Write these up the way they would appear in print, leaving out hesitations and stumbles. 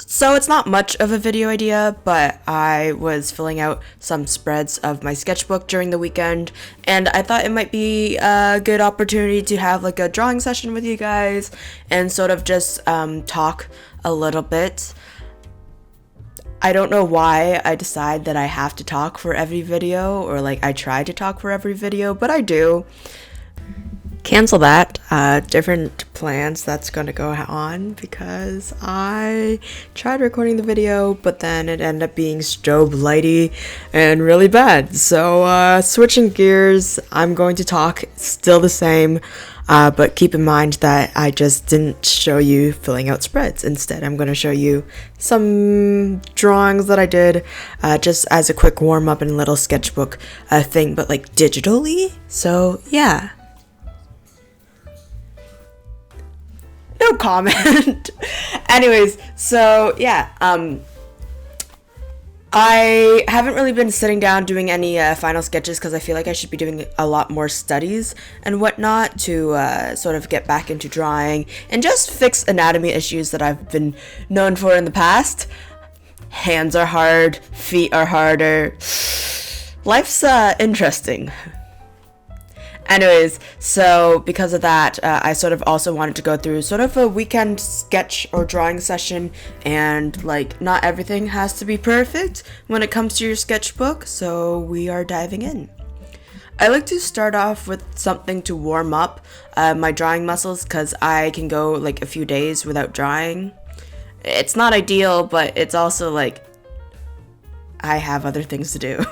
So it's not much of a video idea, but I was filling out some spreads of my sketchbook during the weekend, and I thought it might be a good opportunity to have like a drawing session with you guys and sort of just talk a little bit. I don't know why I decide that I have to talk for every video, or like I try to talk for every video, but I do. Cancel that. Different plans that's gonna go on because I tried recording the video, but then it ended up being strobe lighty and really bad. So switching gears, I'm going to talk still the same, but keep in mind that I just didn't show you filling out spreads. Instead, I'm going to show you some drawings that I did just as a quick warm-up and little sketchbook thing, but like digitally. So yeah. No comment. Anyways, so yeah, I haven't really been sitting down doing any final sketches because I feel like I should be doing a lot more studies and whatnot to sort of get back into drawing and just fix anatomy issues that I've been known for in the past. Hands are hard, feet are harder. Life's interesting. Anyways, so because of that, I sort of also wanted to go through sort of a weekend sketch or drawing session, and like not everything has to be perfect when it comes to your sketchbook, so we are diving in. I like to start off with something to warm up my drawing muscles because I can go like a few days without drawing. It's not ideal, but it's also like I have other things to do.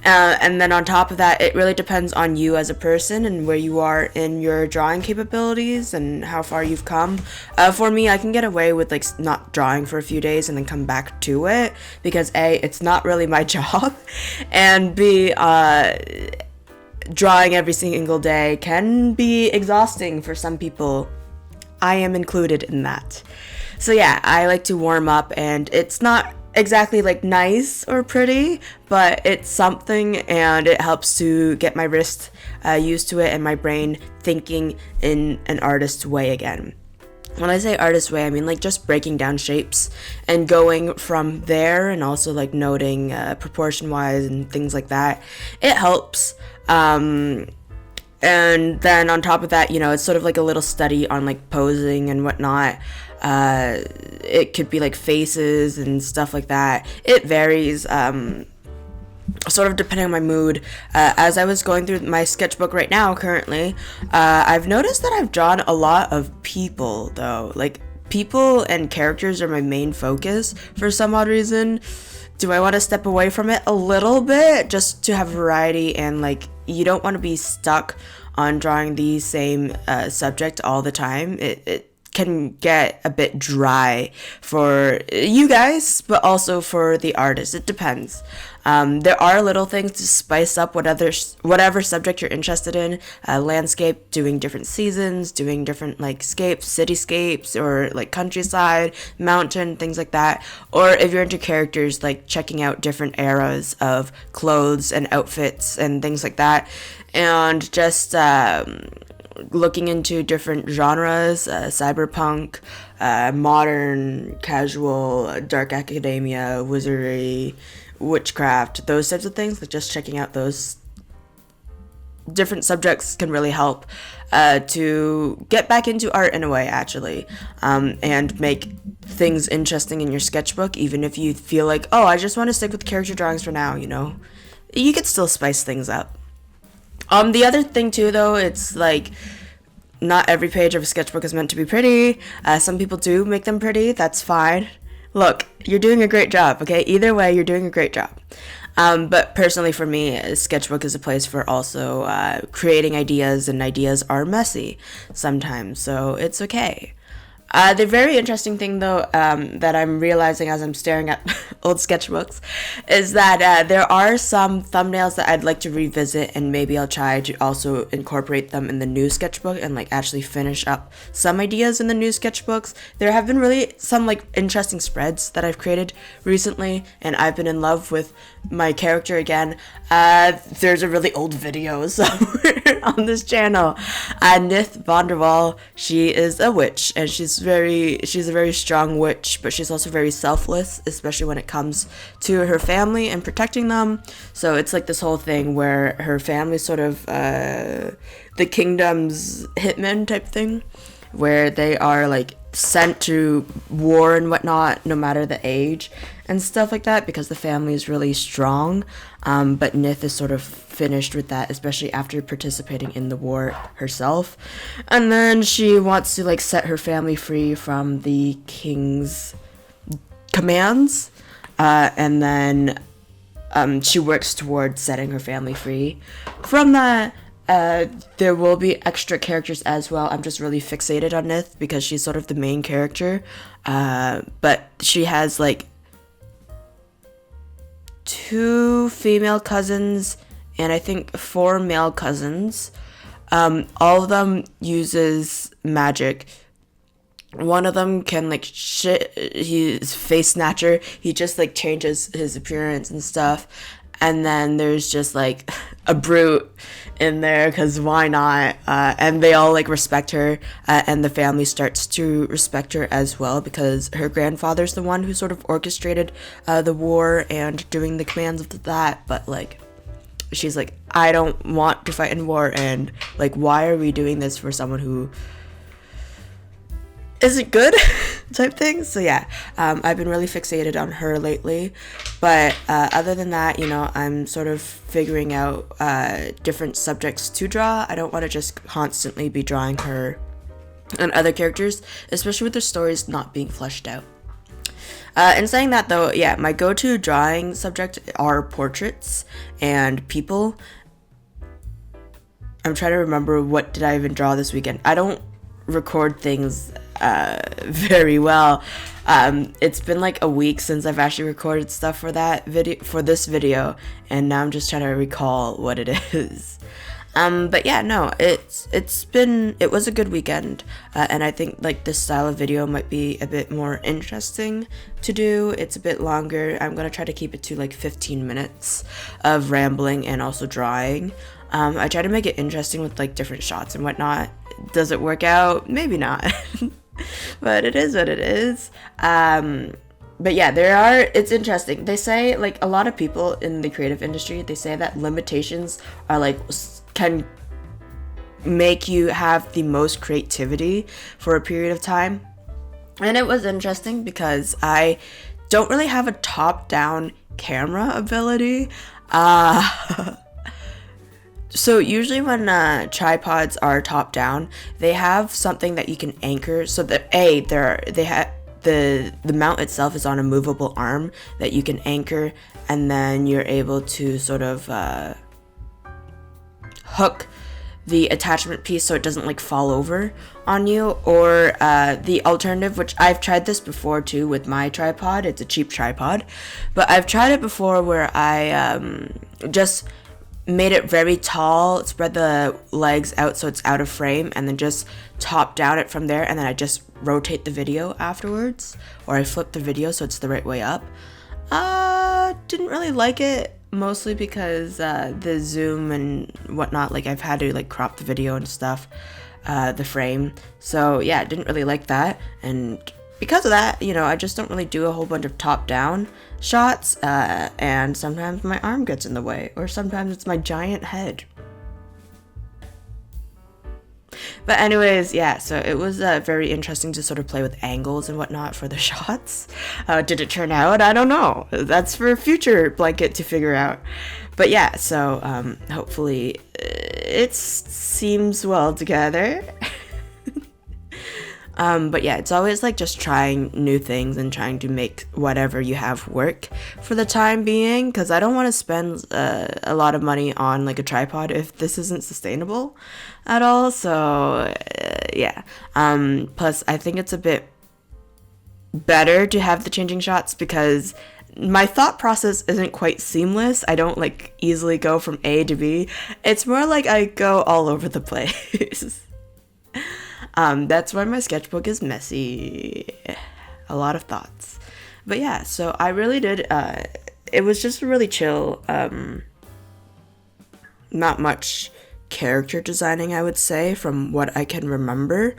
And then on top of that, it really depends on you as a person and where you are in your drawing capabilities and how far you've come. For me, I can get away with like not drawing for a few days and then come back to it because A, it's not really my job, and B, drawing every single day can be exhausting for some people. I am included in that. So yeah, I like to warm up, and it's not exactly like nice or pretty, but it's something, and it helps to get my wrist used to it and my brain thinking in an artist way again. When I say artist way, I mean like just breaking down shapes and going from there, and also like noting proportion wise and things like that. It helps. And then on top of that, you know, it's sort of like a little study on like posing and whatnot. It could be like faces and stuff like that. It varies, sort of depending on my mood. As I was going through my sketchbook right now, currently, I've noticed that I've drawn a lot of people, though. Like, people and characters are my main focus for some odd reason. Do I want to step away from it a little bit just to have variety, and like, you don't want to be stuck on drawing the same subject all the time. It can get a bit dry for you guys, but also for the artist. It depends. There are little things to spice up whatever subject you're interested in. Landscape, doing different seasons, doing different like cityscapes, or like countryside, mountain, things like that. Or if you're into characters, like checking out different eras of clothes and outfits and things like that. And just looking into different genres, cyberpunk, modern, casual, dark academia, wizardry, witchcraft, those types of things. Like just checking out those different subjects can really help to get back into art in a way, actually, and make things interesting in your sketchbook, even if you feel like, oh, I just want to stick with character drawings for now, you know. You could still spice things up. The other thing too, though, it's like not every page of a sketchbook is meant to be pretty. Some people do make them pretty. That's fine. Look, you're doing a great job, okay? Either way, you're doing a great job. But personally for me, a sketchbook is a place for also creating ideas, and ideas are messy sometimes, so it's okay. The very interesting thing, though, that I'm realizing as I'm staring at old sketchbooks is that there are some thumbnails that I'd like to revisit, and maybe I'll try to also incorporate them in the new sketchbook and like actually finish up some ideas in the new sketchbooks. There have been really some like interesting spreads that I've created recently, and I've been in love with my character again. There's a really old video somewhere on this channel. Nith van der Waal, she is a witch, and she's a very strong witch, but she's also very selfless, especially when it comes to her family and protecting them. So it's like this whole thing where her family sort of the kingdom's hitmen type thing, where they are like sent to war and whatnot, no matter the age and stuff like that, because the family is really strong. But Nith is sort of finished with that, especially after participating in the war herself. And then she wants to like set her family free from the king's commands. And then she works towards setting her family free from that. There will be extra characters as well. I'm just really fixated on Nith because she's sort of the main character. But she has like 2 female cousins and I think 4 male cousins. All of them uses magic. One of them can like he's face snatcher. He just like changes his appearance and stuff. And then there's just like a brute in there because why not? And they all like respect her, and the family starts to respect her as well because her grandfather's the one who sort of orchestrated the war and doing the commands of that. But like, she's like, I don't want to fight in war, and like, why are we doing this for someone who isn't good type thing. So yeah, I've been really fixated on her lately, but other than that, you know, I'm sort of figuring out different subjects to draw. I don't want to just constantly be drawing her and other characters, especially with their stories not being fleshed out. In saying that though, yeah, my go-to drawing subject are portraits and people. I'm trying to remember, what did I even draw this weekend? I don't record things very well. It's been like a week since I've actually recorded stuff for this video, and now I'm just trying to recall what it is. But yeah, no, it was a good weekend, and I think like this style of video might be a bit more interesting to do. It's a bit longer. I'm gonna try to keep it to like 15 minutes of rambling and also drawing. I try to make it interesting with like different shots and whatnot. Does it work out? Maybe not. But it is what it is. But yeah, it's interesting. They say, like, a lot of people in the creative industry, they say that limitations are like, can make you have the most creativity for a period of time. And it was interesting because I don't really have a top-down camera ability. So usually when tripods are top down, they have something that you can anchor. So that the mount itself is on a movable arm that you can anchor, and then you're able to sort of hook the attachment piece so it doesn't like fall over on you. Or the alternative, which I've tried this before too with my tripod. It's a cheap tripod, but I've tried it before where I just made it very tall, spread the legs out so it's out of frame, and then just top down it from there, and then I just rotate the video afterwards, or I flip the video so it's the right way up. Didn't really like it, mostly because the zoom and whatnot, like I've had to like crop the video and stuff, the frame. So yeah, didn't really like that, and because of that, you know, I just don't really do a whole bunch of top-down shots, and sometimes my arm gets in the way, or sometimes it's my giant head. But anyways, yeah, so it was very interesting to sort of play with angles and whatnot for the shots. Did it turn out? I don't know. That's for a future blanket to figure out. But yeah, so hopefully it seems well together. But yeah, it's always like just trying new things and trying to make whatever you have work for the time being, because I don't want to spend a lot of money on like a tripod if this isn't sustainable at all. So yeah, plus I think it's a bit better to have the changing shots because my thought process isn't quite seamless. I don't like easily go from A to B. It's more like I go all over the place. That's why my sketchbook is messy. A lot of thoughts. But yeah, so I really did, it was just really chill, not much character designing, I would say, from what I can remember.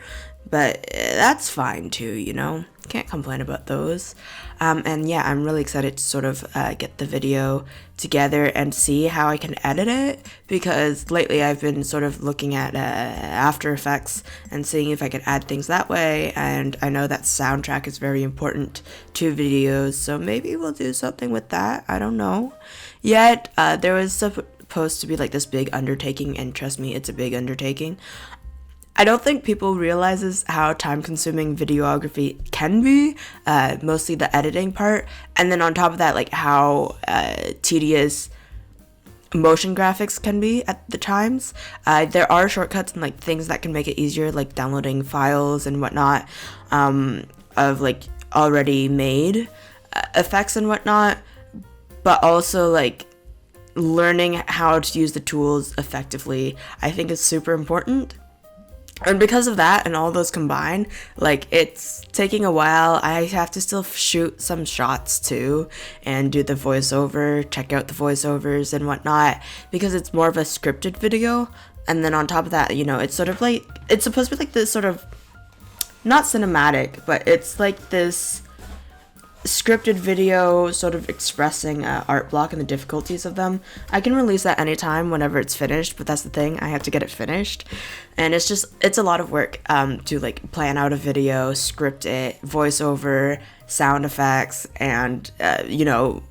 But that's fine too, you know? Can't complain about those. And yeah, I'm really excited to sort of get the video together and see how I can edit it, because lately I've been sort of looking at After Effects and seeing if I can add things that way, and I know that soundtrack is very important to videos, so maybe we'll do something with that. I don't know yet. There was supposed to be like this big undertaking, and trust me, it's a big undertaking. I don't think people realizes how time-consuming videography can be, mostly the editing part, and then on top of that, like how tedious motion graphics can be at the times. There are shortcuts and like things that can make it easier, like downloading files and whatnot, of like already made effects and whatnot, but also like learning how to use the tools effectively, I think is super important. And because of that and all those combined, like, it's taking a while. I have to still shoot some shots too and do the voiceover, check out the voiceovers and whatnot, because it's more of a scripted video. And then on top of that, you know, it's sort of like, it's supposed to be like this sort of, not cinematic, but it's like this scripted video sort of expressing art block and the difficulties of them. I can release that anytime whenever it's finished, but that's the thing, I have to get it finished, and it's a lot of work to like plan out a video, script it, voiceover, sound effects, and you know,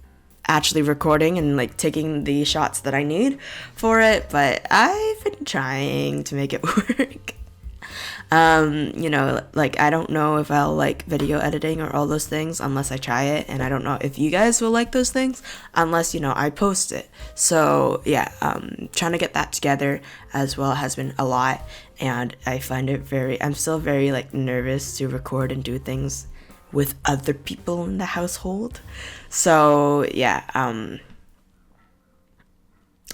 actually recording and like taking the shots that I need for it. But I've been trying to make it work. You know, like, I don't know if I'll like video editing or all those things unless I try it, and I don't know if you guys will like those things unless, you know, I post it. So yeah, trying to get that together as well has been a lot, and I find it I'm still very like nervous to record and do things with other people in the household. So yeah,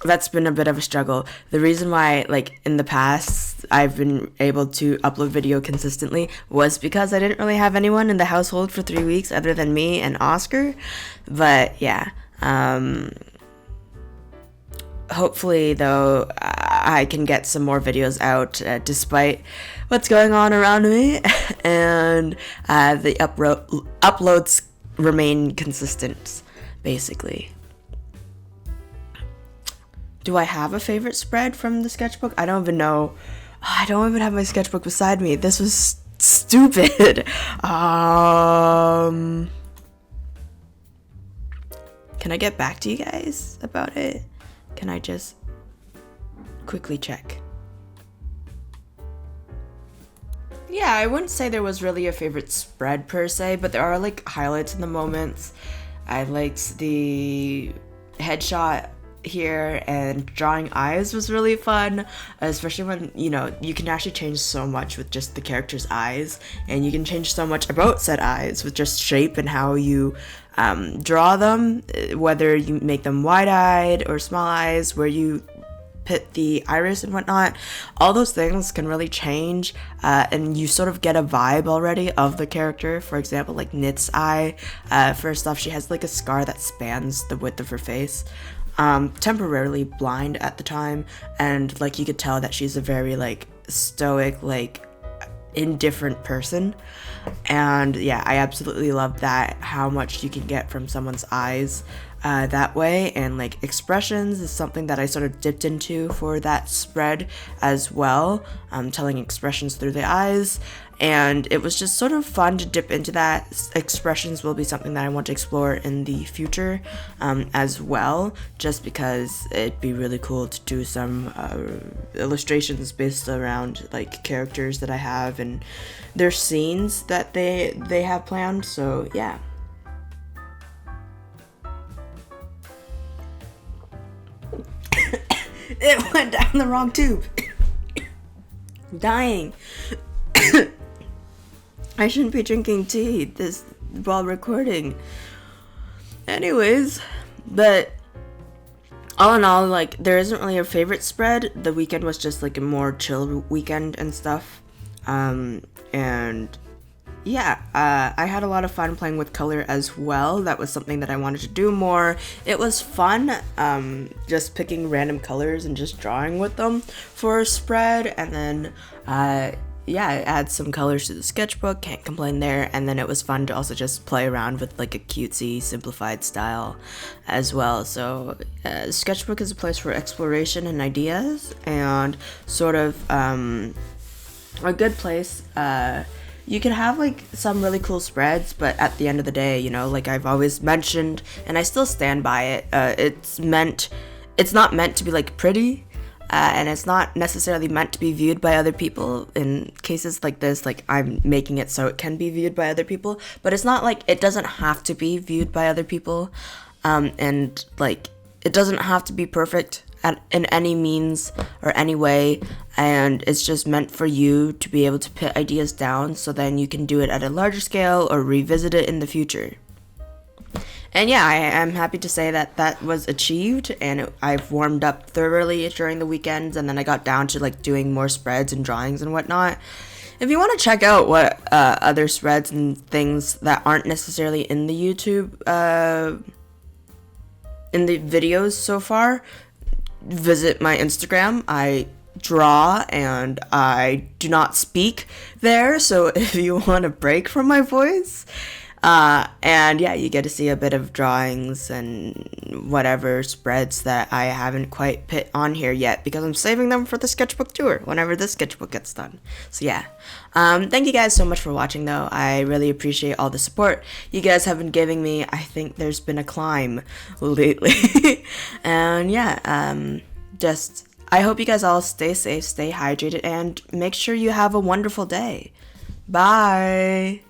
that's been a bit of a struggle. The reason why, like, in the past I've been able to upload video consistently was because I didn't really have anyone in the household for 3 weeks other than me and Oscar. But yeah, hopefully though I can get some more videos out despite what's going on around me, and the uploads remain consistent, basically. Do I have a favorite spread from the sketchbook? I don't even know. I don't even have my sketchbook beside me. This was stupid. Can I get back to you guys about it? Can I just quickly check? Yeah, I wouldn't say there was really a favorite spread per se, but there are like highlights in the moments. I liked the headshot here, and drawing eyes was really fun, especially when, you know, you can actually change so much with just the character's eyes, and you can change so much about said eyes with just shape and how you draw them, whether you make them wide-eyed or small eyes, where you put the iris and whatnot. All those things can really change, and you sort of get a vibe already of the character. For example, like Nit's eye, first off, she has like a scar that spans the width of her face. Temporarily blind at the time, and like you could tell that she's a very like stoic, like indifferent person. And yeah, I absolutely love that, how much you can get from someone's eyes that way. And like expressions is something that I sort of dipped into for that spread as well, telling expressions through the eyes, and it was just sort of fun to dip into that. Expressions will be something that I want to explore in the future as well, just because it'd be really cool to do some illustrations based around like characters that I have and their scenes that they have planned. So yeah. It went down the wrong tube. I'm dying. I shouldn't be drinking tea this while recording. Anyways, but all in all, like, there isn't really a favorite spread. The weekend was just like a more chill weekend and stuff. And yeah, I had a lot of fun playing with color as well. That was something that I wanted to do more. It was fun, just picking random colors and just drawing with them for a spread, and then, yeah, I add some colors to the sketchbook, can't complain there, and then it was fun to also just play around with like a cutesy, simplified style as well. So, sketchbook is a place for exploration and ideas, and sort of, a good place, you can have like some really cool spreads, but at the end of the day, you know, like I've always mentioned, and I still stand by it, it's not meant to be like pretty, and it's not necessarily meant to be viewed by other people. In cases like this, like I'm making it so it can be viewed by other people, but it's not like it doesn't have to be viewed by other people, and like it doesn't have to be perfect in any means or any way, and it's just meant for you to be able to put ideas down so then you can do it at a larger scale or revisit it in the future. And yeah, I am happy to say that that was achieved, and I've warmed up thoroughly during the weekends, and then I got down to like doing more spreads and drawings and whatnot. If you want to check out what other spreads and things that aren't necessarily in the YouTube, in the videos so far, visit my Instagram. I draw and I do not speak there, so if you want a break from my voice, and yeah, you get to see a bit of drawings and whatever spreads that I haven't quite put on here yet because I'm saving them for the sketchbook tour whenever this sketchbook gets done. So yeah, thank you guys so much for watching though. I really appreciate all the support you guys have been giving me. I think there's been a climb lately. And yeah, just I hope you guys all stay safe, stay hydrated, and make sure you have a wonderful day. Bye.